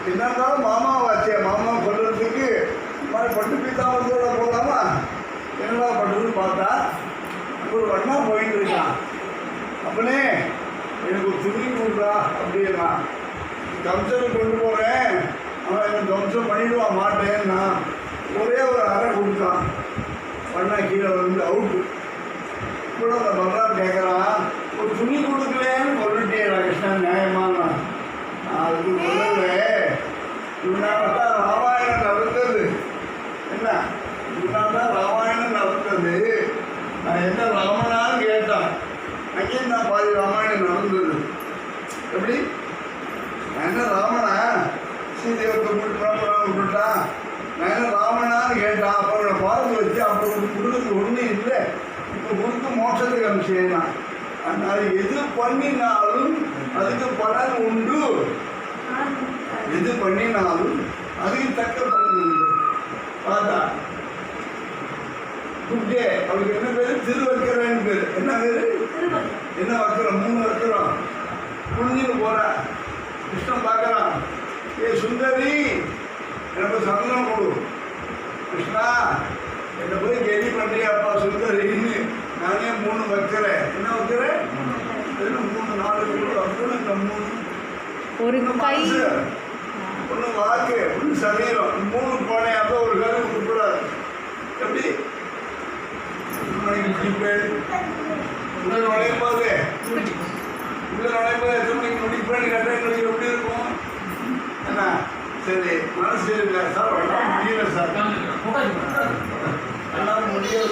என்ன இருந்தாலும் மாமாவாச்சே, மாமா கொள்றதுக்கு இந்த மாதிரி பட்டு பீத்தாமத்தோட போகலாமா? என்னடா பண்ணுறதுன்னு பார்த்தா ஒரு வண்ணா போயிட்டு இருக்கான். அப்பனே எனக்கு ஒரு துணி கொடுறா அப்படின்னா, கம்சனுக்கு கொண்டு போகிறேன், அவன் எனக்கு கம்சம் பண்ணிடுவான் மாட்டேன்னா ஒரே ஒரு அறை கொடுத்தான். வண்ணா கீழே வந்து அவுட்டு. கூட அந்த பகவான் கேட்குறான், ஒரு துணி கொடுக்கலேன்னு சொல்லிட்டேன் கிருஷ்ணன், நியாயமான நான் அதுக்கு சொல்லலை. இவனால்தான் ராமாயணம் நடந்தது. என்ன இவனால்தான் ராமாயணம் நடந்தது. நான் என்ன ராமனான்னு கேட்டான். அங்கேயும் நான் பாதி ராமாயணம் நடந்தது. எப்படி நான் என்ன ராமனா? சீதையத்தை விட்டுட்டான். நான் என்ன ராமனான்னு கேட்டான். அப்போ அவனை பார்த்து வச்சு அப்போ கொடுக்குறது ஒன்றும் இல்லை, இப்போ கொடுத்து மோட்சத்துக்கு அனுப்பிச்சேன். அதனால் எது பண்ணினாலும் அதுக்கு பலன் உண்டு. எது பண்ணினாலும் அதுக்கு தக்க பலன் உண்டு. பார்த்தா குட்டே அவளுக்கு என்ன பேர்? திருவக்கரன்னு பேர். என்ன பேர்? என்ன வக்கரம்? 3 வக்கரம். புரிஞ்சுன்னு போற கிருஷ்ணன் பார்க்கறான். ஏ சுந்தரி, எனக்கு சந்தனம் கொடு. கிருஷ்ணா என்னை போய் கேள்வி பண்றியாப்பா சுந்தரின்னு. நானே 3 வைக்கிறேன். என்ன வைக்கிறேன்? 3 4 அப்படின்னு 3 ஒரு கை, ஒன்று வாக்கு, ஒன்று சரீரம், 3 போனையாக ஒரு கரு கொடுக்கூடாது. எப்படி உள்ள நுழைப்போது எத்தனை மணிக்கு முடிப்பேன்னு கேட்டால் எங்களுக்கு எப்படி இருக்கும்? என்ன சரி மனசு இல்லை சார், எல்லாம் முடியல சார், எல்லாம் முடியல,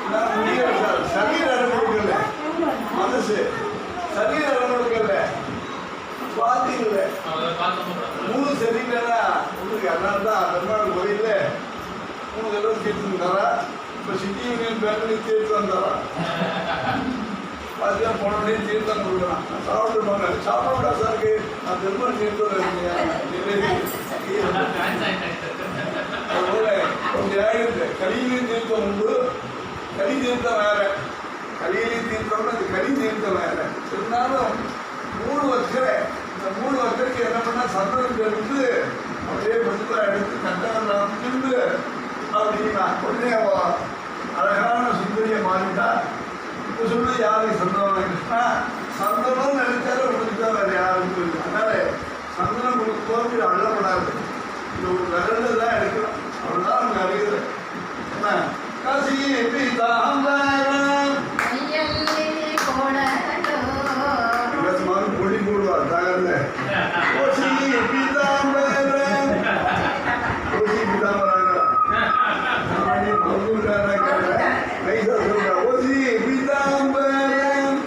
எல்லாம் முடியல சார். சரீரம் இடம் கொடுக்கல, மனசு சரீரம் இடம் கொடுக்கல, சுவாதி இல்லை. 3 சரியில்லைன்னா உங்களுக்கு எல்லாம் தான் பெருமாள் கோயிலில் 3 தடவை தீர்த்து தரா. இப்போ சிட்டி யூனியன் பேங்க்லேயும் தீர்த்து வந்தாரா? பார்த்தா போனோடனே தீர்த்தம் கொடுக்குறான். சாப்பிட்டுருப்பாங்க. சாப்பிடா சாருக்கு நான் பெருமாள் தீர்த்தம் அதுபோல கொஞ்சம் ஆயிடுது. கலியிலையும் தீர்த்தம் உண்டு, கலி தீர்த்தம் வேற. கலியிலையும் தீர்த்தம்னு அது கலி தீர்த்தம் வேற. இருந்தாலும் 3 வருஷம் இந்த 3 வருஷத்துக்கு என்ன பண்ணால் சந்தனத்தை இருந்து அப்படியே கொஞ்சம் எடுத்து கட்டாயம் இருந்து அப்படின்னா உடனே அழகான சுந்தரியை மாறிட்டா. இப்போ சொல்லி யாருக்கு சந்தனம்? கிருஷ்ணா சந்தனம் நினைச்சாலும் உங்களுக்கு தான் வேறு யாருக்கும் இல்லை. அதனால சந்தனம் கொடுக்கும்போது அள்ளப்படாது. இந்த ஒரு விரல் தான் எடுக்கணும். அவ்வளோதான் நமக்கு அறியுது. என்ன காசி பீதாம்பரம் பொடி போடுவார் தகர்ல. ஓசி பீதாம்பரம், ஓசி பீதாம்பரம் நைசா சொல்ற. ஓசி பீதாம்பரம்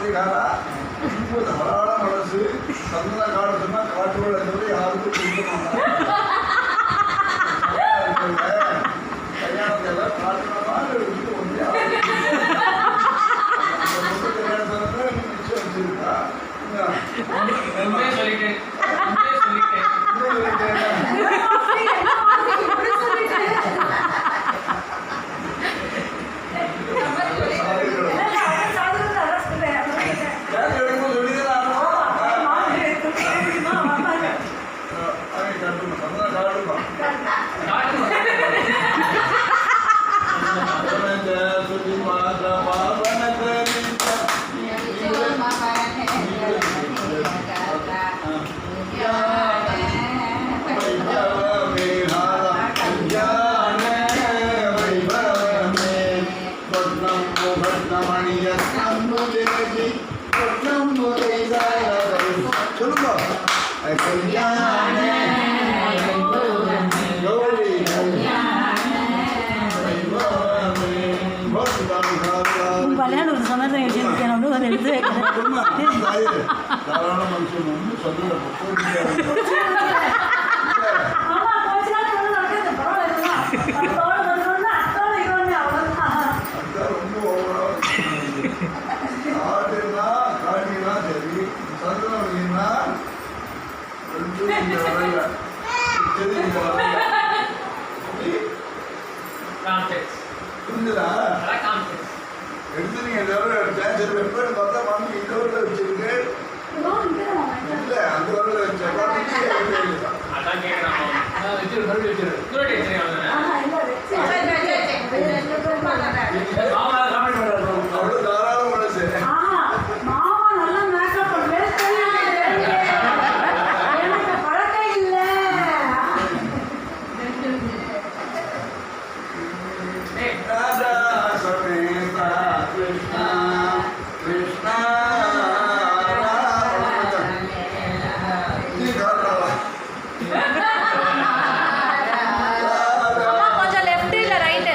பத்திரிகாரா ரொம்ப தாராள மனசு சந்தன காடு சொன்னால் காட்டு வெள்ளத்தோடு யாருக்கும் கொடுக்க மாட்டாங்க. கல்யாணத்தை எல்லாம் காட்டுறதுனால எடுத்து ஒன்றே கல்யாணத்தை நிச்சயம் வச்சிருக்கா. சொல்லுங்க. கல்யாணம் சொன்னதை எழுதிக்கணும் ஒரு எழுத்து தாராள மனுஷன் வந்து சொல்ல ரொம்ப ஓவரா ஆடுனா காடினா சரி சந்தனம் இல்லைன்னா ரெண்டும் இந்த வரையில சரி இந்த வரையில புரிஞ்சுதா? எடுத்துனீங்க சரி வெப்பேன்னு பார்த்தா வாங்கி இந்த ஊரில் வச்சிருக்கு. இல்லை அந்த ஊரில் வச்சேன் அவ்வளோ தாராள மனசு. கொஞ்சம் லெஃப்ட் இல்லை ரைட்டு.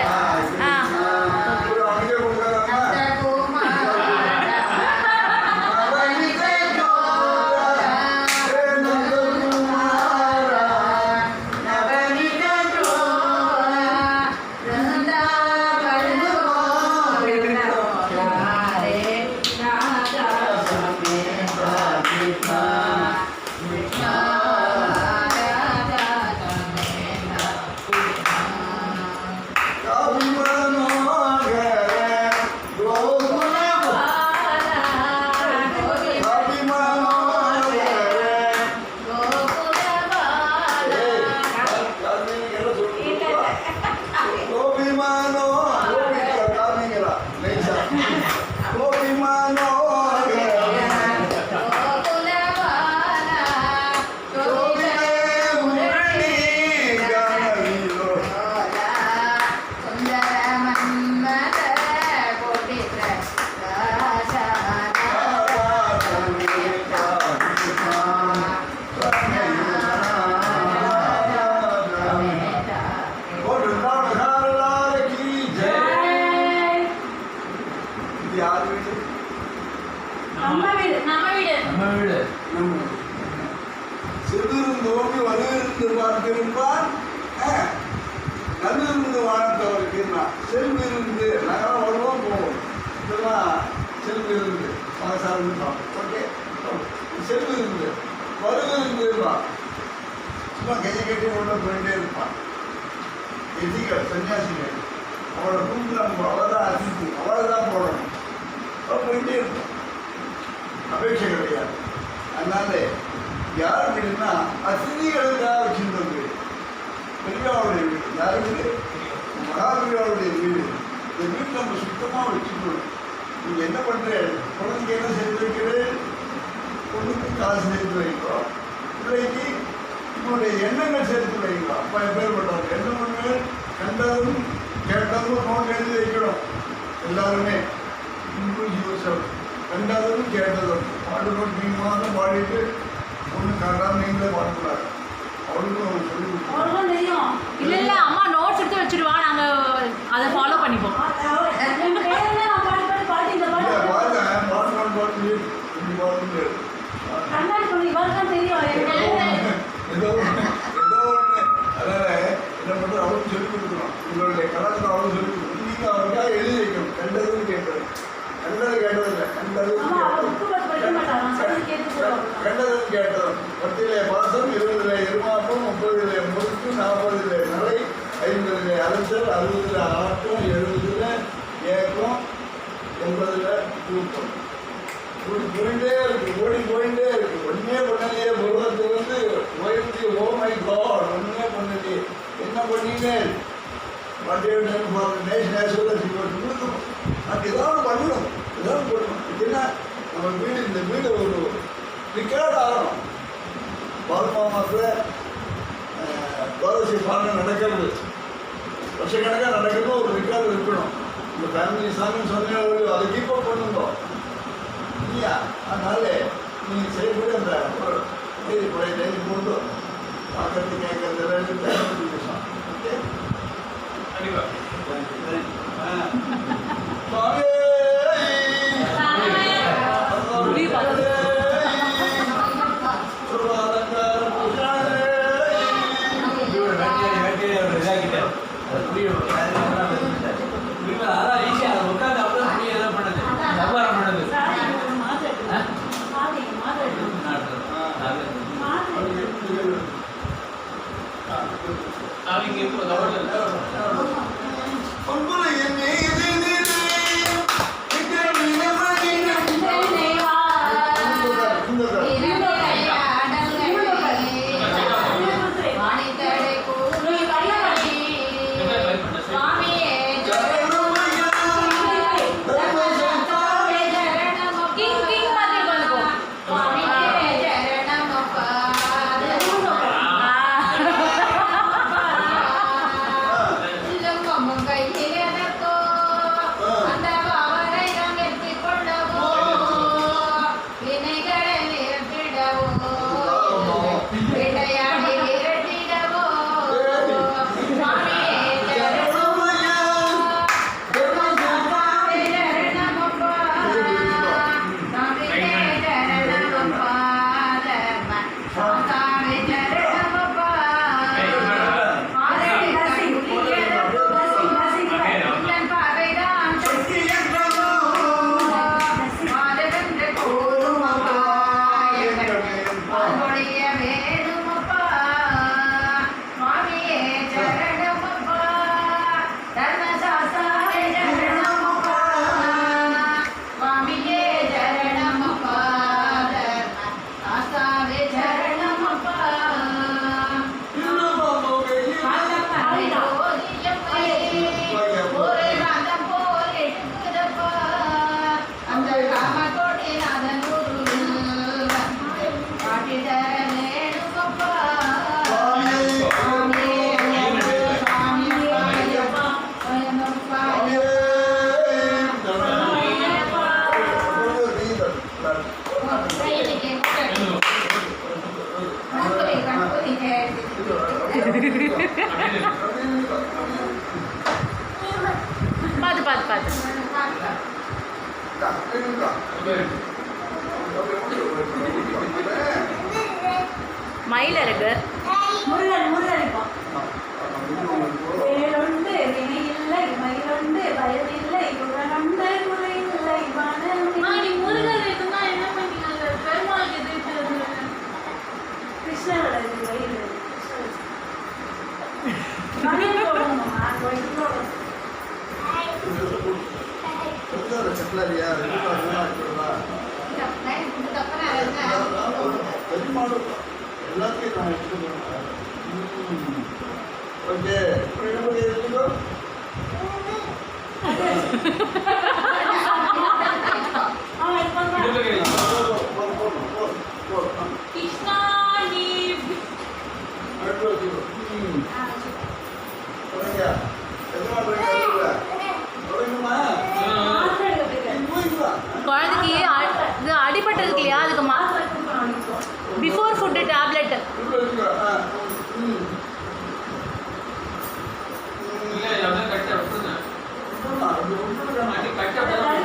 சிறுநோக்கி வலுவிருந்து பார்த்திருப்பார் நல்விருந்து வாழ்ந்தவருக்கு செல்விருந்து நாங்களாம் வருவோம் போவோம் இதெல்லாம் செல்விருந்து சார்ந்து ஓகே செல்விருந்து வலுவிருந்து இருப்பான் சும்மா கையை கட்டி கொண்டு போயிட்டே இருப்பான். எதிகள் சன்னியாசிகள் அவளை கூப்பிட்டு நம்ம அவள் அதிர்ச்சி அவளை தான் போடணும் அவள் போயிட்டே இருப்பான். அபேட்சை கிடையாது. அதனால யார் வீடுன்னா அசிதிகளுக்காக வச்சிருந்த வீடு பெரியாவுடைய வீடு. யார் வீடு? மகாபெரியாவுடைய வீடு. இந்த வீடு நம்ம சுத்தமாக வச்சுக்கணும். நீங்கள் என்ன பண்ணுறேன்? குழந்தைக்கு என்ன சேர்த்து வைக்கிறேன்? பொண்ணுக்கு காசு சேர்த்து வைக்கிறோம், பிள்ளைக்கு உங்களுடைய எண்ணங்கள் சேர்த்து வைக்கிறோம். அப்போ பேர் பண்ணுறாங்க என்ன பண்ணு? கண்டதும் கேட்டதும் நோட் எழுதி வைக்கணும். எல்லாருமே கண்டதும் கேட்டதும் பாடு நோட் நீங்கள் மாதம் பாடிட்டு ஒன்று காட்டாமல் நீங்களே பாடக்கூடாது. அவளுக்கும் சொல்லி கொடுக்கணும். இல்லை இல்லை அம்மா நோட்ஸ் எடுத்து வச்சுருவா, நாங்கள் அதை ஃபாலோ பண்ணிப்போம். பாருங்க பாட்டு கண்ணாடி பொண்ணு இவளுக்கு தான் தெரியும் ஏதோ ஒண்ணு. அதனால என்ன பண்றது அவளுக்கு சொல்லிக் கொடுக்கணும். உங்களுடைய கலாச்சாரம் அவளுக்கு சொல்லிக் கொடுக்கணும். நீங்க அவருக்காக எழுதி வைக்கணும். கண்டதுன்னு கேட்கறது. கண்டது கேட்டதில்லை. கண்டதுன்னு ஆமா அவ புக்கு பார்த்து படிக்க மாட்டாங்க சொல்லி கேட்டு போடுவாங்க கண்டதுன்னு கேட்டதும் 10 பாசம் 20 இருமாப்பம் 30 முறுக்கு 40 நரை 50 அலைச்சல் 60 ஆட்டம் 70 ஏக்கம் 80 தூக்கம் போயிட்டே இருக்கு போயிட்டே இருக்கு ஒன்னே பண்ணலையே உலகத்துலேருந்து போயிட்டு ஓ மை காட் ஒன்னே பண்ணலையே என்ன பண்ணீங்க கொடுக்கணும் அது ஏதாவது பண்ணணும் ஏதாவது பண்ணணும் இதுன்னா நம்ம வீடு இந்த வீடு ஒரு ரிக்கார்டு ஆகணும் பால்மாமாத்தில் துவாதசி பாடம் நடக்கிறது வருஷக்கணக்காக நடக்கிறது ஒரு ரிக்கார்டு இருக்கணும் இந்த ஃபேமிலி சாமின்னு சொன்ன அதை கீப்பப் பண்ணுங்க இல்லையா அதனால நீங்கள் செய்யக்கூடிய அந்த தேதி பழைய தேதி போட்டு பார்க்கறது கேட்கறது ரெண்டு விஷயம் ஓகே பார்த்து மயில் இருக்கு. முருகன் இருப்பான். வேலொண்டு வினை இல்லை மயிலொண்டு வயதில்லை உடனொண்டு குறை இல்லை நீ முருகன் இருக்குன்னா என்ன பண்ணீங்க? பெருமாள் எதிர்க்கிறது கிருஷ்ணரோட வயிறு மணியன் போடணுமா எல்லாத்தையும் நான் எடுத்துக்கிறேன். ஓகே எடுத்துக்கோ. கிருஷ்ணா நீ குழந்தைக்கு இது அடிபட்டதுக்கு இல்லையா, அதுக்கு பிஃபோர் ஃபுட்டு டேப்லெட்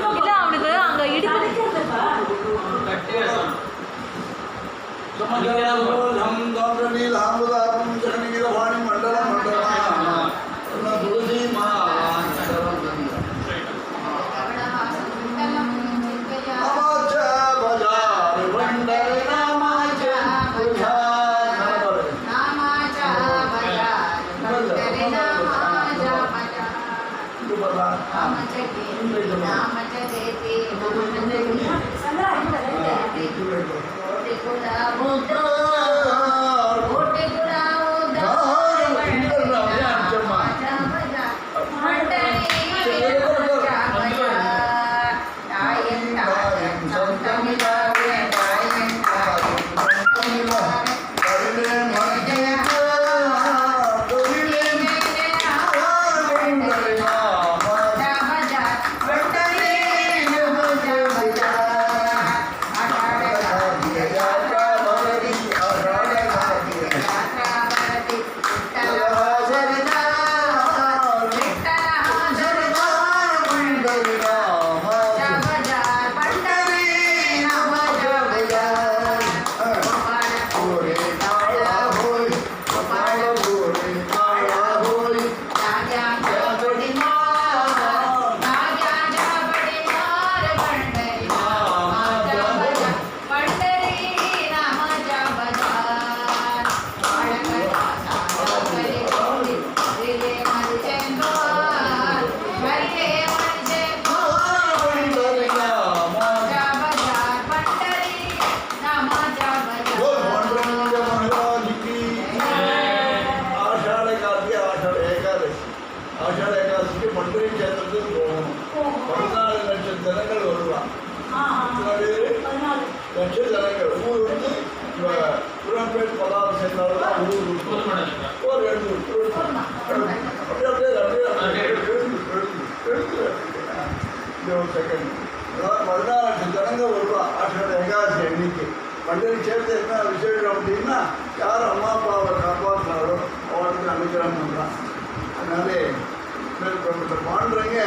இல்லை அவனுக்கு அங்கே இடிப்பது ராமஜலம் தோன்றநீலாம்புதாபம் ஜெகநீலவாணி மண்டல மண்டலா துளசி நாமாச்ச பஜார் பண்டரி நாமாச்ச ஆஷாட ஏகாதசிக்கு பண்டிகை சேத்திரத்துக்கு போகணும். 14 லட்சம் ஜனங்கள் வருவான். லட்சம் ஜனங்கள் ஊர் வந்து புறம்பேட் பலாறு சேர்ந்தாலும் ஊர் ஒரு 14 லட்சம் ஜனங்கள் வருவான். ஆஷாட ஏகாதசி எண்ணிக்கை பண்டிகை சேர்த்து என்ன விசேஷம் அப்படின்னா யார் அம்மா அப்பாவை காப்பாற்றினாரோ அவனுக்கு அனுகிரகம் பண்ணுறான். அதனாலே பாண்டுறங்க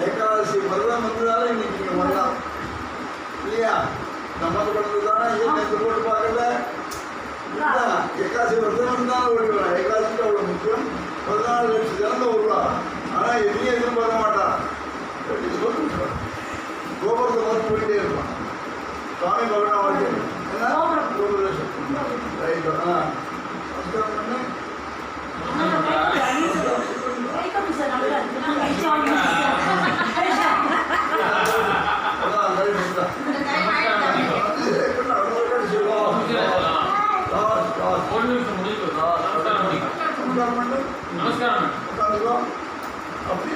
ஏகாதசி விரதம் வந்ததால இன்னைக்கு நீங்கள் வரலாம் இல்லையா? நமக்கு படுறது தானே நேற்று போட்டு பார்க்கல. ஏகாதசி விரதம் இருந்தாலும் ஓடிவிடலாம். ஏகாதசிக்கு அவ்வளோ முக்கியம். 14 லட்சம் ஜனங்க வருவா. ஆனால் எதையும் எதுவும் பண்ண மாட்டான். கோபுரத்தை பார்த்து போயிட்டே இருப்பான். சுவாமி பகவான் வாழ்க்கை என்ன கோபுரம் ரைட். நமஸ்காரம் பண்ணு. நமஸ்காரம் அப்படி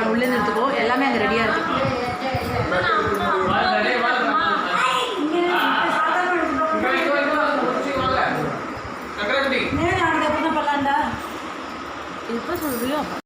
சாப்பாடு உள்ளே எடுத்துக்கோ, எல்லாமே அங்கே ரெடியாக இருக்கு. எப்போ சொல்றியோ